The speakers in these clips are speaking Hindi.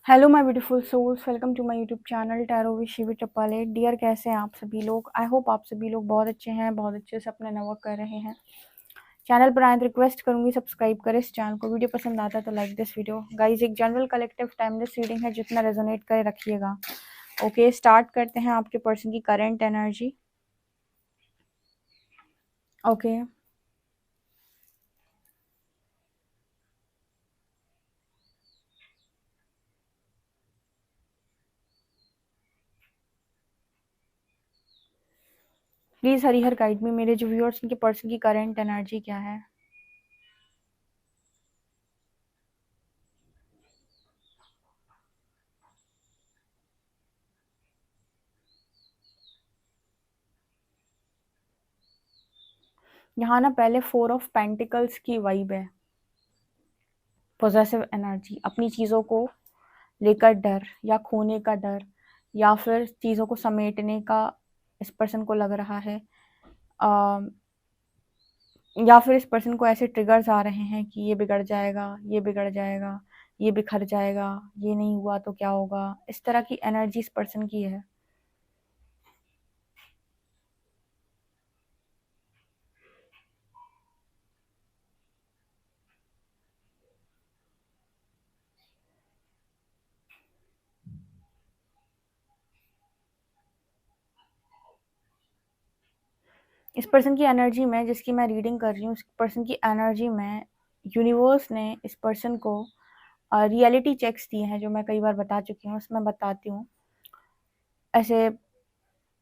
Hello my beautiful souls, welcome to my YouTube channel tarot with Shivi Tappale. Dear, कैसे हैं आप सभी लोग? आई होप आप सभी लोग बहुत अच्छे हैं, बहुत अच्छे से अपना नवर्क कर रहे हैं। चैनल पर आए तो रिक्वेस्ट करूंगी सब्सक्राइब करें इस चैनल को। वीडियो पसंद आता है तो लाइक दिस वीडियो। गाइज, एक जनरल कलेक्टिव टाइमलेस रीडिंग है, जितना रेजोनेट करे रखिएगा। ओके, स्टार्ट करते हैं आपके पर्सन की current energy. Okay, please Harihar guide में मेरे जो व्यूअर्स उनके पर्सन की करंट एनर्जी क्या है। यहाँ ना पहले 4 ऑफ पेंटिकल्स की वाइब है। पोजेसिव एनर्जी, अपनी चीज़ों को लेकर डर या खोने का डर, या फिर चीज़ों को समेटने का इस पर्सन को लग रहा है। आ, या फिर इस पर्सन को ऐसे ट्रिगर्स आ रहे हैं कि ये बिगड़ जाएगा, ये बिगड़ जाएगा, ये बिखर जाएगा, ये नहीं हुआ तो क्या होगा। इस तरह की एनर्जी इस पर्सन की है। इस पर्सन की एनर्जी में, जिसकी मैं रीडिंग कर रही हूँ, इस पर्सन की एनर्जी में यूनिवर्स ने इस पर्सन को रियलिटी चेक्स दिए हैं, जो मैं कई बार बता चुकी हूँ। उसमें बताती हूँ। ऐसे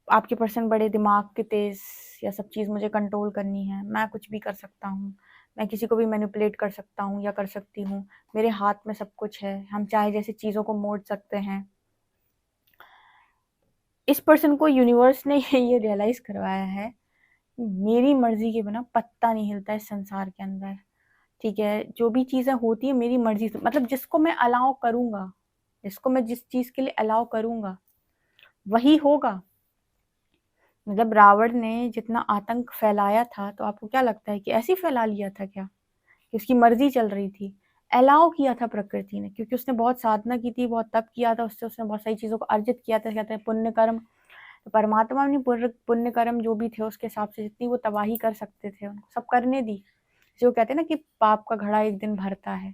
आपके पर्सन बड़े दिमाग के तेज, या सब चीज़ मुझे कंट्रोल करनी है, मैं कुछ भी कर सकता हूँ, मैं किसी को भी मैनिपुलेट कर सकता हूँ या कर सकती हूँ, मेरे हाथ में सब कुछ है, हम चाहे जैसे चीज़ों को मोड़ सकते हैं। इस पर्सन को यूनिवर्स ने ये रियलाइज करवाया है, मेरी मर्जी के बिना पत्ता नहीं हिलता इस संसार के अंदर। ठीक है, जो भी चीज़ें होती है मेरी मर्जी से, मतलब जिसको मैं अलाउ करूँगा, जिसको मैं जिस चीज़ के लिए अलाउ करूँगा वही होगा। मतलब रावण ने जितना आतंक फैलाया था, तो आपको क्या लगता है कि ऐसे ही फैला लिया था क्या, कि उसकी मर्जी चल रही थी? अलाउ किया था प्रकृति ने, क्योंकि उसने बहुत साधना की थी, बहुत तप किया था, उससे उसने बहुत सारी चीज़ों को अर्जित किया था। कहते हैं पुण्य कर्म, तो परमात्मा ने पुण्य कर्म जो भी थे उसके हिसाब से जितनी वो तबाही कर सकते थे उनको सब करने दी। जो कहते हैं ना कि पाप का घड़ा एक दिन भरता है।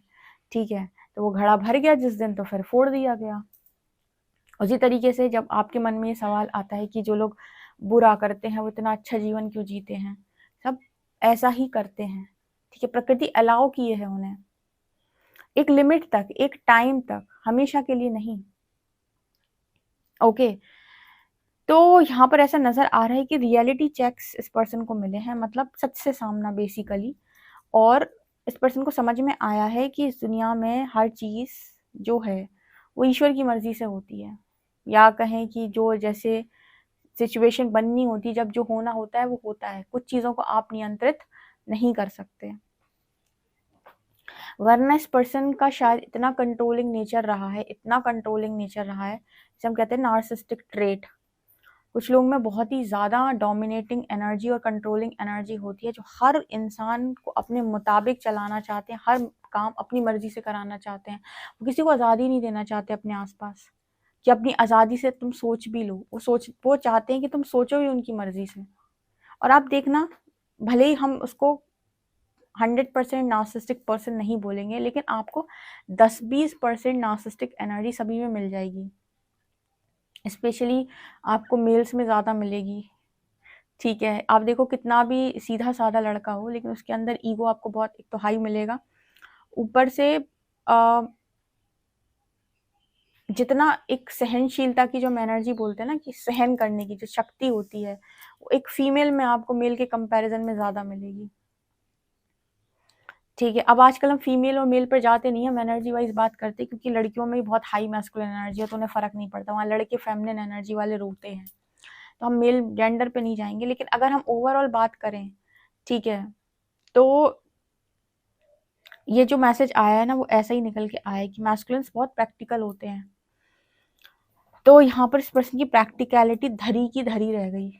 ठीक है, तो वो घड़ा भर गया जिस दिन, तो फिर फोड़ दिया गया। उसी तरीके से जब आपके मन में ये सवाल आता है कि जो लोग बुरा करते हैं वो इतना अच्छा जीवन क्यों जीते हैं, सब ऐसा ही करते हैं। ठीक है, प्रकृति अलाउ किए है उन्हें एक लिमिट तक, एक टाइम तक, हमेशा के लिए नहीं। ओके, तो यहाँ पर ऐसा नजर आ रहा है कि रियलिटी चेक्स इस पर्सन को मिले हैं, मतलब सच से सामना बेसिकली। और इस पर्सन को समझ में आया है कि इस दुनिया में हर चीज जो है वो ईश्वर की मर्जी से होती है, या कहें कि जो जैसे सिचुएशन बननी होती, जब जो होना होता है वो होता है। कुछ चीज़ों को आप नियंत्रित नहीं कर सकते, वरना इस पर्सन का शायद इतना कंट्रोलिंग नेचर रहा है, इतना कंट्रोलिंग नेचर रहा है, जिसे हम कहते हैं नार्सिस्टिक ट्रेट। कुछ लोग में बहुत ही ज़्यादा डोमिनेटिंग एनर्जी और कंट्रोलिंग एनर्जी होती है, जो हर इंसान को अपने मुताबिक चलाना चाहते हैं, हर काम अपनी मर्जी से कराना चाहते हैं। वो किसी को आज़ादी नहीं देना चाहते अपने आसपास, कि अपनी आज़ादी से तुम सोच भी लो। वो चाहते हैं कि तुम सोचो भी उनकी मर्जी से। और आप देखना, भले ही हम उसको 100% नार्सिस्टिक पर्सन नहीं बोलेंगे, लेकिन आपको 10-20% नार्सिस्टिक एनर्जी सभी में मिल जाएगी। स्पेशली आपको मेल्स में ज़्यादा मिलेगी। ठीक है, आप देखो कितना भी सीधा साधा लड़का हो, लेकिन उसके अंदर ईगो आपको बहुत एक तो हाई मिलेगा। ऊपर से जितना एक सहनशीलता की जो हम एनर्जी बोलते हैं ना, कि सहन करने की जो शक्ति होती है, वो एक फीमेल में आपको मेल के कंपैरिजन में ज़्यादा मिलेगी। ठीक है, अब आजकल हम फीमेल और मेल पर जाते नहीं, हम एनर्जी वाइज बात करते हैं, क्योंकि लड़कियों में भी बहुत हाई मैस्कुलिन एनर्जी है, तो उन्हें फ़र्क नहीं पड़ता। वहाँ लड़के फेमिनिन एनर्जी वाले रोते हैं, तो हम मेल जेंडर पे नहीं जाएंगे। लेकिन अगर हम ओवरऑल बात करें, ठीक है, तो ये जो मैसेज आया है ना, वो ऐसा ही निकल के आया है कि मैस्कुलिन्स बहुत प्रैक्टिकल होते हैं। तो यहाँ पर इस पर्सन की प्रैक्टिकलिटी धरी की धरी रह गई।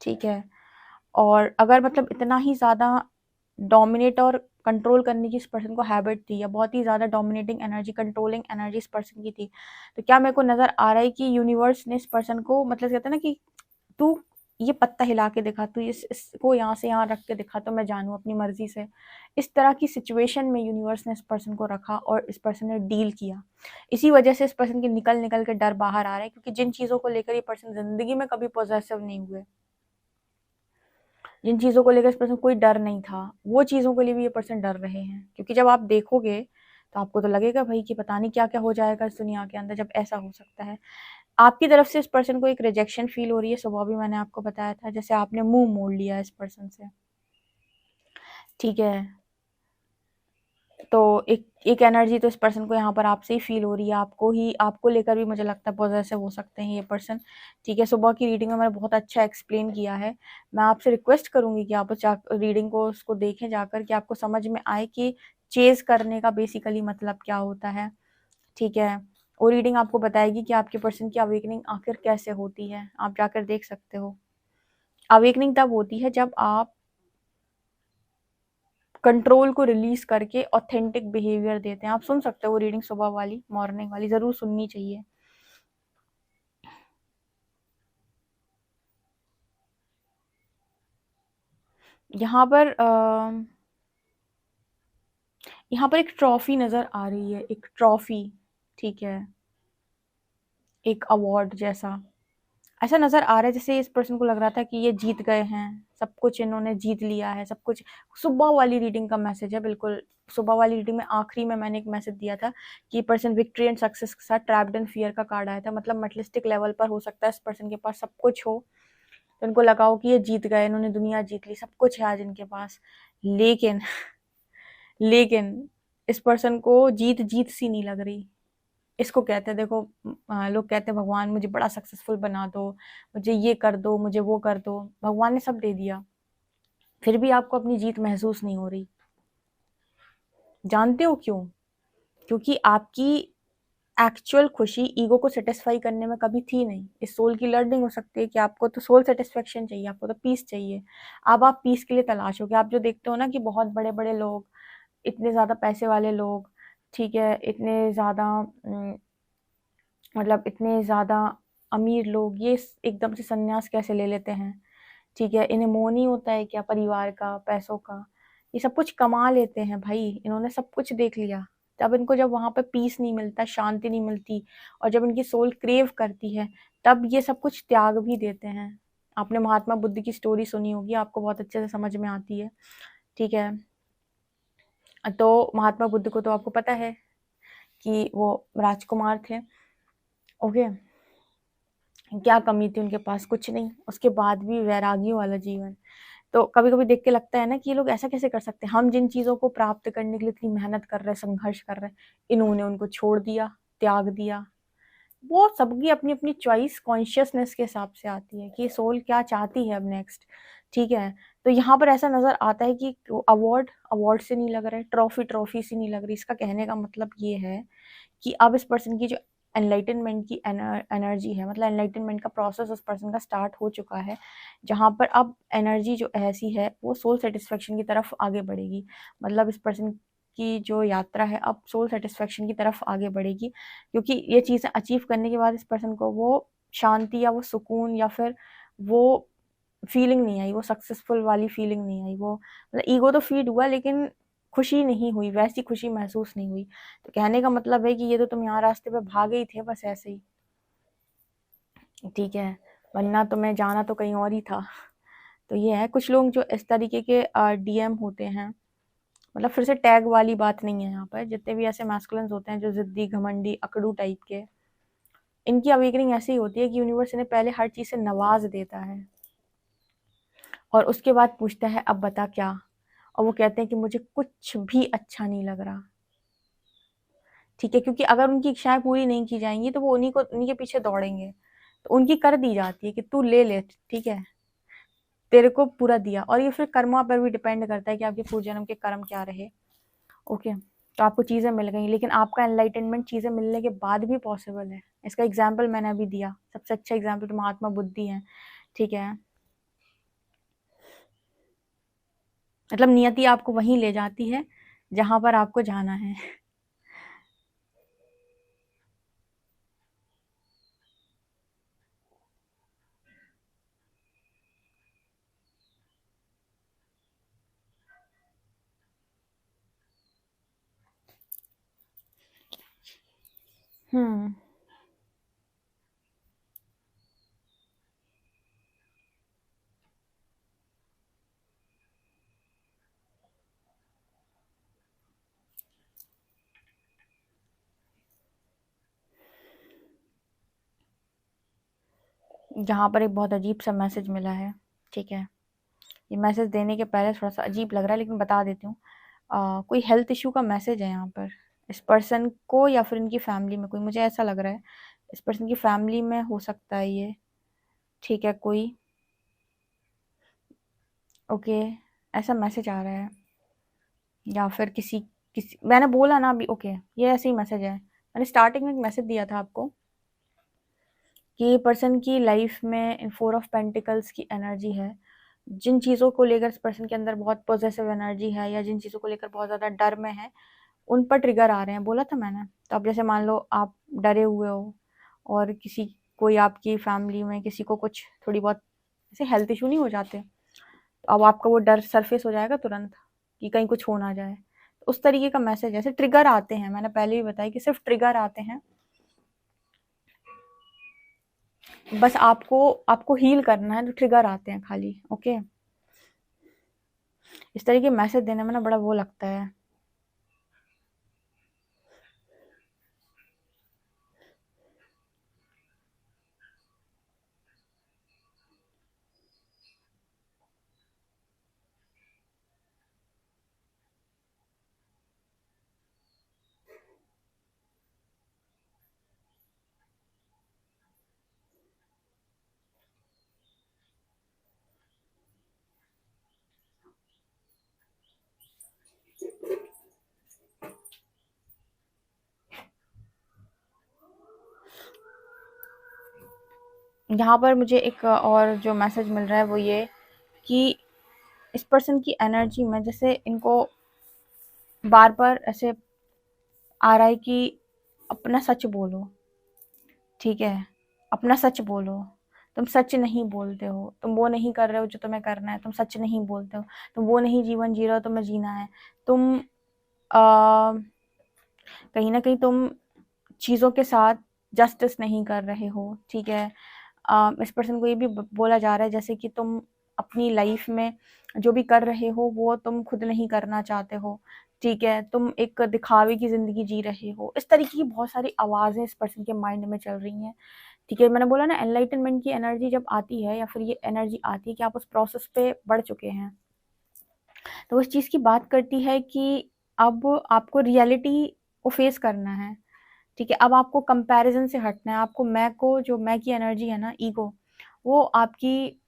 ठीक है, और अगर मतलब इतना ही ज़्यादा डोमिनेट और कंट्रोल करने की इस पर्सन को हैबिट थी, या बहुत ही ज़्यादा डोमिनेटिंग एनर्जी, कंट्रोलिंग एनर्जी इस पर्सन की थी। तो क्या मेरे को नज़र आ रहा है कि यूनिवर्स ने इस पर्सन को, मतलब कहते हैं ना कि तू ये पत्ता हिला के दिखा, तू इसको यहाँ से यहाँ रख के दिखा तो मैं जानूँ अपनी मर्जी से। इस तरह की सिचुएशन में यूनिवर्स ने इस पर्सन को रखा और इस पर्सन ने डील किया। इसी वजह से इस पर्सन के निकल निकल के डर बाहर आ रहे हैं, क्योंकि जिन चीज़ों को लेकर ये पर्सन ज़िंदगी में कभी पॉजेसिव नहीं हुए, जिन चीज़ों को लेकर इस पर्सन कोई डर नहीं था, वो चीज़ों के लिए भी ये पर्सन डर रहे हैं। क्योंकि जब आप देखोगे तो आपको तो लगेगा भाई कि पता नहीं क्या क्या हो जाएगा इस दुनिया के अंदर जब ऐसा हो सकता है। आपकी तरफ से इस पर्सन को एक रिजेक्शन फील हो रही है, सुबह भी मैंने आपको बताया था, जैसे आपने मुंह मोड़ लिया इस पर्सन से, ठीक है। तो एक एनर्जी तो इस पर्सन को यहाँ पर आपसे ही फील हो रही है, आपको लेकर भी मुझे लगता है पॉजेसिव हो सकते हैं ये पर्सन, ठीक है। सुबह की रीडिंग में मैंने बहुत अच्छा एक्सप्लेन किया है। मैं आपसे रिक्वेस्ट करूंगी कि आप उस रीडिंग को उसको देखें जाकर, कि आपको समझ में आए कि चेज करने का बेसिकली मतलब क्या होता है, ठीक है। वो रीडिंग आपको बताएगी कि आपके पर्सन की अवेकनिंग आखिर कैसे होती है, आप जाकर देख सकते हो। अवेकनिंग तब होती है जब आप कंट्रोल को रिलीज करके ऑथेंटिक बिहेवियर देते हैं। आप सुन सकते हो वो रीडिंग, सुबह वाली, मॉर्निंग वाली जरूर सुननी चाहिए। यहाँ पर यहाँ पर एक ट्रॉफी नजर आ रही है, एक ट्रॉफी, ठीक है, एक अवार्ड जैसा ऐसा नजर आ रहा है, जैसे इस पर्सन को लग रहा था कि ये जीत गए हैं, सब कुछ इन्होंने जीत लिया है, सब कुछ। सुबह वाली रीडिंग का मैसेज है बिल्कुल। सुबह वाली रीडिंग में आखिरी में मैंने एक मैसेज दिया था कि पर्सन विक्ट्री एंड सक्सेस के साथ ट्रैप्ड इन फियर का कार्ड आया था, मतलब मटेरियलिस्टिक लेवल पर हो सकता है इस पर्सन के पास सब कुछ हो, तो इनको लगा हो कि ये जीत गए, इन्होंने दुनिया जीत ली, सब कुछ है आज इनके पास। लेकिन लेकिन इस पर्सन को जीत जीत सी नहीं लग रही। इसको कहते हैं, देखो, लोग कहते हैं भगवान मुझे बड़ा सक्सेसफुल बना दो, मुझे ये कर दो, मुझे वो कर दो। भगवान ने सब दे दिया, फिर भी आपको अपनी जीत महसूस नहीं हो रही। जानते हो क्यों? क्योंकि आपकी एक्चुअल खुशी ईगो को सेटिस्फाई करने में कभी थी नहीं। इस सोल की लर्निंग हो सकती है कि आपको तो सोल सेटिस्फेक्शन चाहिए, आपको तो पीस चाहिए। अब आप पीस के लिए तलाशोगे। आप जो देखते हो ना कि बहुत बड़े बड़े लोग, इतने ज्यादा पैसे वाले लोग, ठीक है, इतने ज्यादा मतलब इतने ज़्यादा अमीर लोग, ये एकदम से संन्यास कैसे ले लेते हैं, ठीक है। इन्हें मोह नहीं होता है क्या परिवार का, पैसों का? ये सब कुछ कमा लेते हैं भाई, इन्होंने सब कुछ देख लिया। तब इनको जब वहां पे पीस नहीं मिलता, शांति नहीं मिलती, और जब इनकी सोल क्रेव करती है, तब ये सब कुछ त्याग भी देते हैं। आपने महात्मा बुद्ध की स्टोरी सुनी होगी, आपको बहुत अच्छे से समझ में आती है, ठीक है। तो महात्मा बुद्ध को तो आपको पता है कि वो राजकुमार थे, ओके। क्या कमी थी उनके पास? कुछ नहीं। उसके बाद भी वैरागियों वाला जीवन। तो कभी कभी देख के लगता है ना कि ये लोग ऐसा कैसे कर सकते हैं। हम जिन चीजों को प्राप्त करने के लिए इतनी मेहनत कर रहे हैं, संघर्ष कर रहे हैं, इन्होंने उनको छोड़ दिया, त्याग दिया। वो सबकी अपनी अपनी चॉइस कॉन्शियसनेस के हिसाब से आती है कि सोल क्या चाहती है अब नेक्स्ट, ठीक है। तो यहाँ पर ऐसा नजर आता है कि अवार्ड अवार्ड से नहीं लग रहा है, ट्रॉफी ट्रॉफी से नहीं लग रही। इसका कहने का मतलब ये है कि अब इस पर्सन की जो एनलाइटनमेंट की एनर्जी है, मतलब एनलाइटनमेंट का प्रोसेस उस पर्सन का स्टार्ट हो चुका है, जहाँ पर अब एनर्जी जो ऐसी है वो सोल सेटिस्फेक्शन की तरफ आगे बढ़ेगी। मतलब इस पर्सन की जो यात्रा है अब सोल सेटिस्फेक्शन की तरफ आगे बढ़ेगी, क्योंकि ये चीज़ें अचीव करने के बाद इस पर्सन को वो शांति या वो सुकून या फिर वो फीलिंग नहीं आई, वो सक्सेसफुल वाली फीलिंग नहीं आई। वो मतलब ईगो तो फीड हुआ, लेकिन खुशी नहीं हुई, वैसी खुशी महसूस नहीं हुई। तो कहने का मतलब है कि ये तो तुम यहाँ रास्ते पे भागे ही थे बस ऐसे ही, ठीक है, वरना तुम्हें जाना तो कहीं और ही था। तो ये है, कुछ लोग जो इस तरीके के डीएम होते हैं, मतलब फिर से टैग वाली बात नहीं है यहाँ पर, जितने भी ऐसे मैस्कुलिन्स होते हैं जो जिद्दी, घमंडी, अकड़ू टाइप के, इनकी अवेकनिंग ऐसी ही होती है कि यूनिवर्स इन्हें पहले हर चीज से नवाज देता है और उसके बाद पूछता है अब बता क्या। और वो कहते हैं कि मुझे कुछ भी अच्छा नहीं लग रहा, ठीक है, क्योंकि अगर उनकी इच्छाएं पूरी नहीं की जाएंगी तो वो उन्हीं के पीछे दौड़ेंगे। तो उनकी कर दी जाती है कि तू ले ले, ठीक है, तेरे को पूरा दिया। और ये फिर कर्मा पर भी डिपेंड करता है कि आपके पूर्व जन्म के कर्म क्या रहे, ओके। तो आपको चीजें मिल गई, लेकिन आपका एनलाइटनमेंट चीजें मिलने के बाद भी पॉसिबल है। इसका एग्जाम्पल मैंने अभी दिया, सबसे अच्छा एग्जाम्पल तो महात्मा बुद्धि है, ठीक है। मतलब नियति आपको वहीं ले जाती है जहाँ पर आपको जाना है। हुँ। यहाँ पर एक बहुत अजीब-सा मैसेज मिला है, ठीक है? ये मैसेज देने के पहले थोड़ा-सा अजीब लग रहा है, लेकिन बता देती हूँ। कोई हेल्थ इश्यू का मैसेज है यहाँ पर। इस पर्सन को या फिर इनकी फैमिली में कोई, मुझे ऐसा लग रहा है, इस पर्सन की फैमिली में हो सकता है ये, ठीक है? कोई ओके, ऐसा मैसेज आ रहा है, या फिर किसी किसी मैंने बोला ना अभी, ओके, ये ऐसे ही मैसेज है। मैंने स्टार्टिंग में एक मैसेज दिया था आपको कि ये पर्सन की लाइफ में 4 ऑफ पेंटिकल्स की एनर्जी है। जिन चीज़ों को लेकर इस पर्सन के अंदर बहुत पॉज़ेसिव एनर्जी है, या जिन चीज़ों को लेकर बहुत ज़्यादा डर में है, उन पर ट्रिगर आ रहे हैं, बोला था मैंने। तो अब जैसे मान लो आप डरे हुए हो, और किसी कोई आपकी फैमिली में किसी को कुछ थोड़ी बहुत ऐसे हेल्थ इश्यू नहीं हो जाते, तो अब आपका वो डर सरफेस हो जाएगा तुरंत कि कहीं कुछ हो ना जाए। तो उस तरीके का मैसेज, ऐसे ट्रिगर आते हैं, मैंने पहले भी बताया कि सिर्फ ट्रिगर आते हैं, बस आपको आपको हील करना है, तो ट्रिगर आते हैं खाली, ओके? इस तरह के मैसेज देने में ना बड़ा वो लगता है। यहाँ पर मुझे एक और जो मैसेज मिल रहा है वो ये, कि इस पर्सन की एनर्जी में जैसे इनको बार-बार ऐसे आ रहा है कि अपना सच बोलो, ठीक है? अपना सच बोलो। तुम सच नहीं बोलते हो, तुम वो नहीं कर रहे हो जो तुम्हें करना है, तुम सच नहीं बोलते हो, तुम वो नहीं जीवन जी रहे हो तुम्हें जीना है। तुम कहीं न कहीं तुम चीज़ों के साथ जस्टिस नहीं कर रहे हो, ठीक है? इस पर्सन को ये भी बोला जा रहा है जैसे कि तुम अपनी लाइफ में जो भी कर रहे हो वो तुम खुद नहीं करना चाहते हो, ठीक है? तुम एक दिखावे की ज़िंदगी जी रहे हो। इस तरीके की बहुत सारी आवाज़ें इस पर्सन के माइंड में चल रही हैं, ठीक है? मैंने बोला ना, एनलाइटनमेंट की एनर्जी जब आती है, या फिर ये एनर्जी आती है कि आप उस प्रोसेस पे बढ़ चुके हैं, तो उस चीज़ की बात करती है कि अब आपको रियलिटी को फेस करना है, ठीक है? अब आपको कंपैरिज़न से हटना है, आपको मैं को, जो मैं की एनर्जी है ना, ईगो, वो आपकी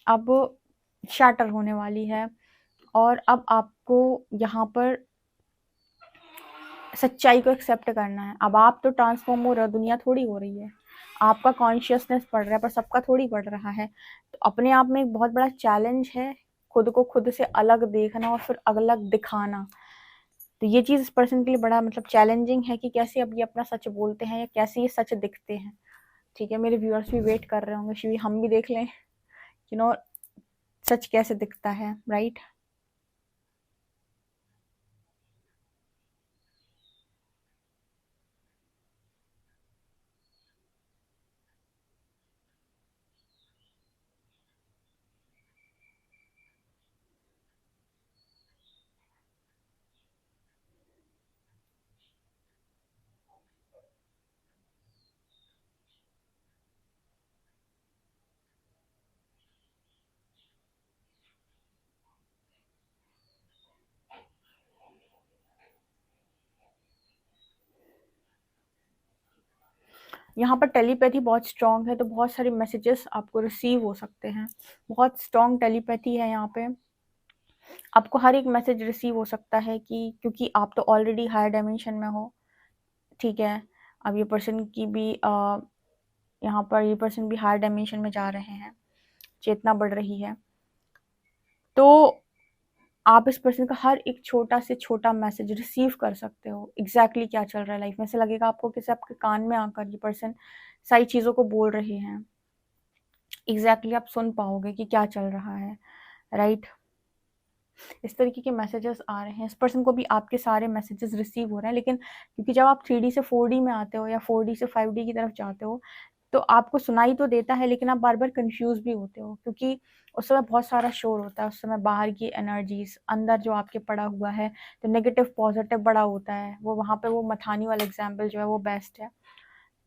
अब शैटर होने वाली है, और अब आपको यहाँ पर सच्चाई को एक्सेप्ट करना है। अब आप तो ट्रांसफ़ॉर्म हो रहे हो, दुनिया थोड़ी हो रही है। आपका कॉन्शियसनेस बढ़ रहा है, पर सबका थोड़ी बढ़ रहा है। तो अपने आप में एक बहुत बड़ा चैलेंज है, खुद को खुद से अलग देखना और फिर अलग दिखाना। तो ये चीज़ इस पर्सन के लिए बड़ा मतलब चैलेंजिंग है कि कैसे अब ये अपना सच बोलते हैं, या कैसे ये सच दिखते हैं, ठीक है? मेरे व्यूअर्स भी वेट कर रहे होंगे, शिवी हम भी देख लें, यू नो सच कैसे दिखता है, राइट? यहाँ पर टेलीपैथी बहुत स्ट्रॉन्ग है, तो बहुत सारे मैसेजेस आपको रिसीव हो सकते हैं। बहुत स्ट्रॉन्ग टेलीपैथी है यहाँ पे। आपको हर एक मैसेज रिसीव हो सकता है, कि क्योंकि आप तो ऑलरेडी हायर डायमेंशन में हो, ठीक है? अब ये पर्सन की भी यहाँ पर ये पर्सन भी हायर डायमेंशन में जा रहे हैं, चेतना बढ़ रही है। तो आप इस पर्सन का हर एक छोटा से छोटा मैसेज रिसीव कर सकते हो, एग्जैक्टली क्या चल रहा है लाइफ में। ऐसे लगेगा आपको कि आपके कान में आकर ये पर्सन सारी चीज़ों को बोल रहे हैं, एग्जैक्टली आप सुन पाओगे कि क्या चल रहा है, राइट। इस तरीके के मैसेजेस आ रहे हैं, इस पर्सन को भी आपके सारे मैसेजेस रिसीव हो रहे हैं, लेकिन क्योंकि जब आप 3D से 4D में आते हो या 4D से 5D की तरफ जाते हो, तो आपको सुनाई तो देता है, लेकिन आप बार बार कंफ्यूज भी होते हो, क्योंकि उस समय बहुत सारा शोर होता है, उस समय बाहर की एनर्जीज अंदर जो आपके पड़ा हुआ है, तो नेगेटिव पॉजिटिव बड़ा होता है, वो वहाँ पे वो मथानी वाला एग्जाम्पल जो है वो बेस्ट है।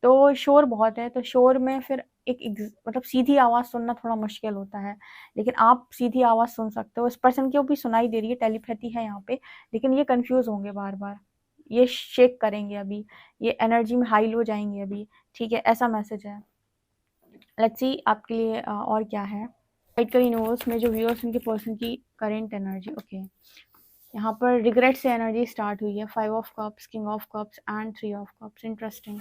तो शोर बहुत है, तो शोर में फिर मतलब सीधी आवाज़ सुनना थोड़ा मुश्किल होता है, लेकिन आप सीधी आवाज़ सुन सकते हो। इस पर्सन को भी सुनाई दे रही है, टेलीपैथी है यहाँ पे, लेकिन ये कंफ्यूज होंगे बार बार, ये शेक करेंगे अभी, ये एनर्जी में हाई लो जाएंगे अभी, ठीक है, ऐसा मैसेज है। लेट्स सी आपके लिए और क्या है। राइट का यूनिवर्स में जो व्यूअर्स उनके पर्सन की करेंट एनर्जी, ओके। यहाँ पर रिग्रेट से एनर्जी स्टार्ट हुई है, 5 of cups, king of cups and 3 of cups, interesting.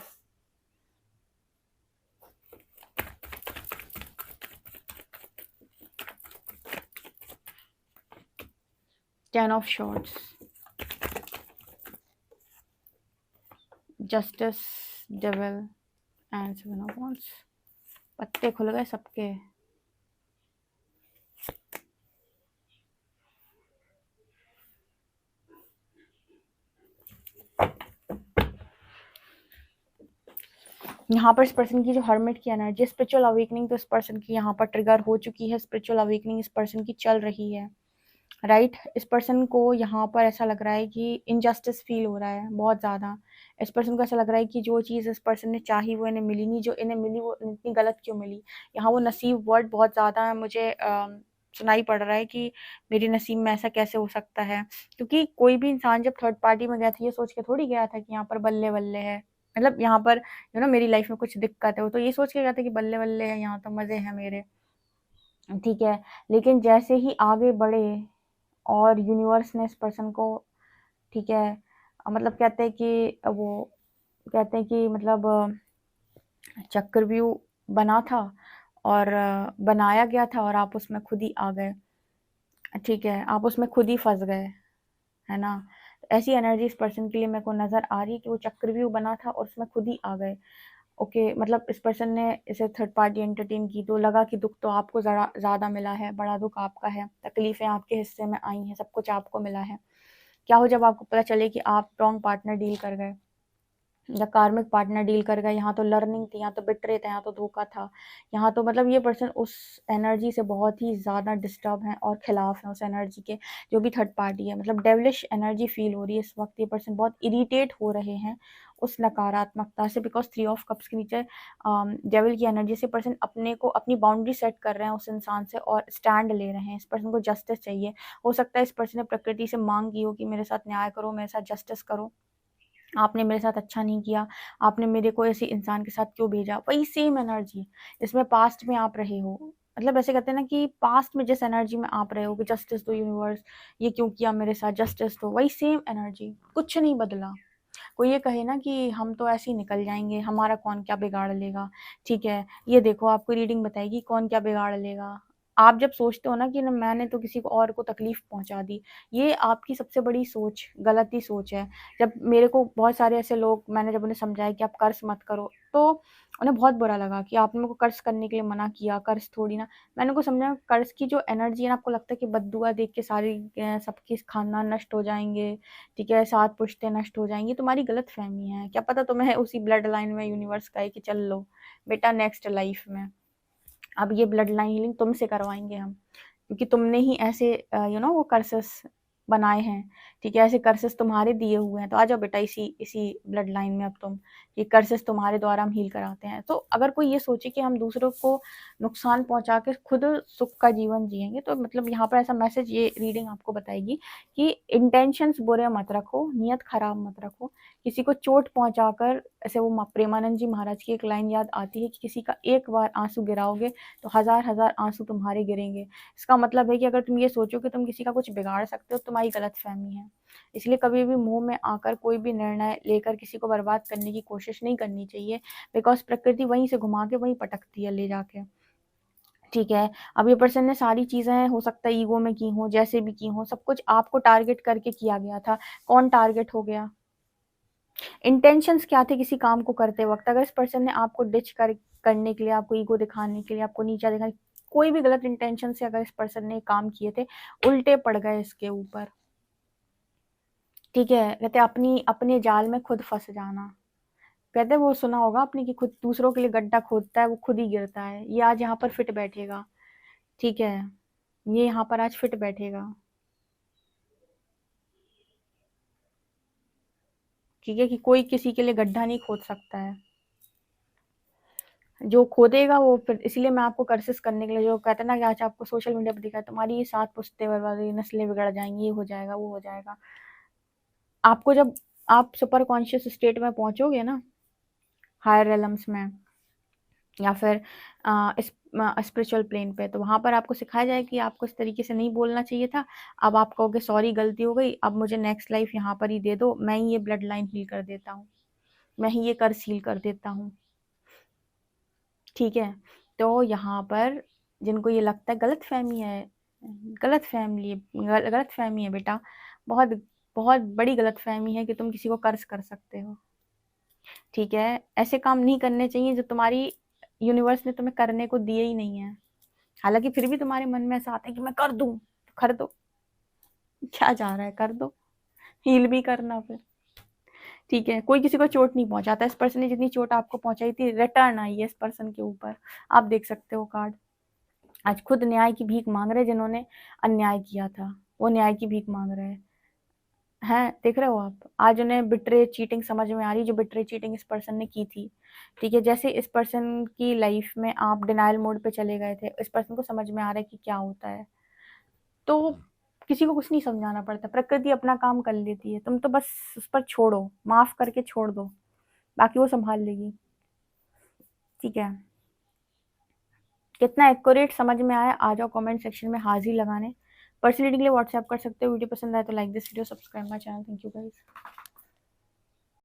10 of shorts, justice, devil and 7 of wands. पत्ते खुल गए सबके। यहाँ पर इस पर्सन की जो हर्मिट की एनर्जी, स्पिरिचुअल अवेकनिंग तो इस पर्सन की यहाँ पर ट्रिगर हो चुकी है, स्पिरिचुअल अवेकनिंग इस पर्सन की चल रही है, राइट। इस पर्सन को यहाँ पर ऐसा लग रहा है कि इनजस्टिस फील हो रहा है बहुत ज़्यादा। इस पर्सन को ऐसा लग रहा है कि जो चीज़ इस पर्सन ने चाही वो इन्हें मिली नहीं, जो इन्हें मिली वो इतनी गलत क्यों मिली। यहाँ वो नसीब वर्ड बहुत ज़्यादा है, मुझे सुनाई पड़ रहा है कि मेरे नसीब में ऐसा कैसे हो सकता है, क्योंकि कोई भी इंसान जब थर्ड पार्टी में गया था ये सोच के थोड़ी गया था कि यहाँ पर बल्ले बल्ले है, मतलब यहाँ पर मेरी लाइफ में कुछ दिक्कत है, वो तो ये सोच के गया था कि बल्ले बल्ले है, यहाँ तो मज़े हैं मेरे, ठीक है। लेकिन जैसे ही आगे बढ़े और यूनिवर्स ने इस पर्सन को, ठीक है, मतलब कहते हैं कि वो कहते हैं कि मतलब चक्रव्यूह बना था और बनाया गया था और आप उसमें खुद ही आ गए, ठीक है, आप उसमें खुद ही फंस गए, है ना। ऐसी एनर्जी इस पर्सन के लिए मेरे को नज़र आ रही है कि वो चक्रव्यूह बना था और उसमें खुद ही आ गए, ओके। मतलब इस पर्सन ने इसे थर्ड पार्टी एंटरटेन की तो लगा कि दुख तो आपको ज़रा ज़्यादा मिला है, बड़ा दुख आपका है, तकलीफ़ें आपके हिस्से में आई हैं, सब कुछ आपको मिला है। क्या हो जब आपको पता चले कि आप रॉन्ग पार्टनर डील कर गए या कार्मिक पार्टनर डील कर गए, यहाँ तो लर्निंग थी, यहाँ तो बिट्रे थे, यहाँ तो धोखा था, यहाँ तो मतलब ये पर्सन उस एनर्जी से बहुत ही ज़्यादा डिस्टर्ब हैं और खिलाफ हैं उस एनर्जी के, जो भी थर्ड पार्टी है। मतलब डेविलिश एनर्जी फील हो रही है इस वक्त, ये पर्सन बहुत इरिटेट हो रहे हैं उस नकारात्मकता से, बिकॉज 3 ऑफ कप्स के नीचे डेविल की एनर्जी से पर्सन अपने को अपनी बाउंड्री सेट कर रहे हैं उस इंसान से और स्टैंड ले रहे हैं। इस पर्सन को जस्टिस चाहिए, हो सकता है इस पर्सन ने प्रकृति से मांग की हो कि मेरे साथ न्याय करो, मेरे साथ जस्टिस करो, आपने मेरे साथ अच्छा नहीं किया, आपने मेरे को ऐसे इंसान के साथ क्यों भेजा, वही सेम एनर्जी इसमें पास्ट में आप रहे हो। मतलब ऐसे कहते हैं ना कि पास्ट में जिस एनर्जी में आप रहे हो कि जस्टिस दो यूनिवर्स, ये क्यों किया मेरे साथ, जस्टिस दो, वही सेम एनर्जी, कुछ नहीं बदला। कोई ये कहे ना कि हम तो ऐसे ही निकल जाएंगे, हमारा कौन क्या बिगाड़ लेगा, ठीक है, ये देखो आपको रीडिंग बताएगी कौन क्या बिगाड़ लेगा। आप जब सोचते हो ना कि मैंने तो किसी को और को तकलीफ पहुंचा दी, ये आपकी सबसे बड़ी सोच, गलती सोच है। जब मेरे को बहुत सारे ऐसे लोग, मैंने जब उन्हें समझाया कि आप कर्ज मत करो, तो उन्हें बहुत बुरा लगा कि आपने मेरे को कर्ज करने के लिए मना किया, कर्ज थोड़ी ना। मैंने उनको समझाया कर्ज की जो एनर्जी है ना, आपको लगता है कि बद्दुआ देख के सारी सबके खानदान नष्ट हो जाएंगे, ठीक है, 7 पुश्तें नष्ट हो जाएंगी, तुम्हारी गलत फहमी है। क्या पता तुम्हें उसी ब्लड लाइन में यूनिवर्स का है कि चल लो बेटा नेक्स्ट लाइफ में अब ये ब्लड लाइन हीलिंग तुमसे करवाएंगे हम, क्योंकि तुमने ही ऐसे वो कर्सेस बनाए हैं, ठीक है, ऐसे कर्सेस तुम्हारे दिए हुए हैं, तो आ जाओ बेटा इसी इसी ब्लड लाइन में अब तुम, ये कर्सेस तुम्हारे द्वारा हम हील कराते हैं। तो अगर कोई ये सोचे कि हम दूसरों को नुकसान पहुंचा के खुद सुख का जीवन जिएंगे, तो मतलब यहाँ पर ऐसा मैसेज ये रीडिंग आपको बताएगी कि इंटेंशंस बुरे मत रखो, नियत खराब मत रखो, किसी को चोट पहुंचाकर, ऐसे वो प्रेमानंद जी महाराज की एक लाइन याद आती है कि किसी का एक बार आंसू गिराओगे तो हजार हजार आंसू तुम्हारे गिरेंगे। इसका मतलब है कि अगर तुम ये सोचो कि तुम किसी का कुछ बिगाड़ सकते हो, तुम्हारी गलतफहमी है। इसलिए कभी भी मुंह में आकर कोई भी निर्णय लेकर किसी को बर्बाद करने की कोशिश नहीं करनी चाहिए, बिकॉज प्रकृति वहीं से घुमा के वहीं पटकती है ले जाके, ठीक है। अब ये पर्सन ने सारी चीज़ें हो सकता है ईगो में की हों, जैसे भी की हों, सब कुछ आपको टारगेट करके किया गया था। कौन टारगेट हो गया? इंटेंशंस क्या थे किसी काम को करते वक़्त? अगर इस पर्सन ने आपको डिच करने के लिए, आपको ईगो दिखाने के लिए, आपको नीचा दिखाने, कोई भी गलत इंटेंशन से अगर इस पर्सन ने काम किए थे, उल्टे पड़ गए इसके ऊपर। ठीक है? कहते अपनी अपने जाल में खुद फँस जाना। कहते वो सुना होगा आपने कि खुद दूसरों के लिए गड्ढा खोदता है, वो खुद ही गिरता है। ये आज यहाँ पर फिट बैठेगा। ठीक है? ये यहाँ पर आज फिट बैठेगा। ठीक है? कि कोई किसी के लिए गड्ढा नहीं खोद सकता है। जो खोदेगा वो फिर, इसलिए मैं आपको कर्सेस करने के लिए, जो कहते हैं ना कि आज आपको सोशल मीडिया पर दिखा है तुम्हारी ये 7 पुश्तें बर्बाद हुई, नस्लें बिगड़ जाएँगी, ये हो जाएगा, वो हो जाएगा। आपको जब आप सुपर कॉन्शियस स्टेट में पहुँचोगे ना, हायर रेलम्स में, या फिर इस स्पिरिचुअल प्लेन पे, तो वहाँ पर आपको सिखाया जाएगा कि आपको इस तरीके से नहीं बोलना चाहिए था। अब आप कहोगे सॉरी गलती हो गई, अब मुझे नेक्स्ट लाइफ यहाँ पर ही दे दो, मैं ही ये ब्लड लाइन हील कर देता हूँ, मैं ही ये कर्स हील कर देता हूँ। ठीक है? तो यहाँ पर जिनको ये लगता है गलतफ़हमी है, गलतफ़हमी है बेटा, बहुत बहुत बड़ी गलतफ़हमी है कि तुम किसी को कर्स कर सकते हो। ठीक है? ऐसे काम नहीं करने चाहिए जो तुम्हारी यूनिवर्स ने तुम्हें करने को दिए ही नहीं है। हालाँकि फिर भी तुम्हारे मन में ऐसा आता है कि मैं कर दूँ, तो कर दो। क्या जा रहा है, कर दो। हील भी करना फिर। ठीक है? कोई किसी को चोट नहीं पहुँचाता। इस पर्सन ने जितनी चोट आपको पहुँचाई थी, रिटर्न आई है इस पर्सन के ऊपर। आप देख सकते हो कार्ड। आज खुद न्याय की भीख माँग रहे हैं जिन्होंने अन्याय किया था, वो न्याय की भीख माँग रहे हैं। हैं, देख रहे हो आप? आज उन्हें बिट्रे चीटिंग समझ में आ रही, जो बिट्रे चीटिंग इस पर्सन ने की थी। ठीक है? जैसे इस पर्सन की लाइफ में आप डिनायल मोड पे चले गए थे, इस पर्सन को समझ में आ रहा है कि क्या होता है। तो किसी को कुछ नहीं समझाना पड़ता, प्रकृति अपना काम कर लेती है। तुम तो बस उस पर छोड़ो, माफ़ करके छोड़ दो, बाकी वो सँभाल लेगी। ठीक है? कितना एक्यूरेट समझ में आया, आ जाओ कमेंट सेक्शन में हाज़िर लगाने। पर्सनली के लिए व्हाट्सएप कर सकते हो। वीडियो पसंद आए तो like this video, subscribe my channel. Thank you guys.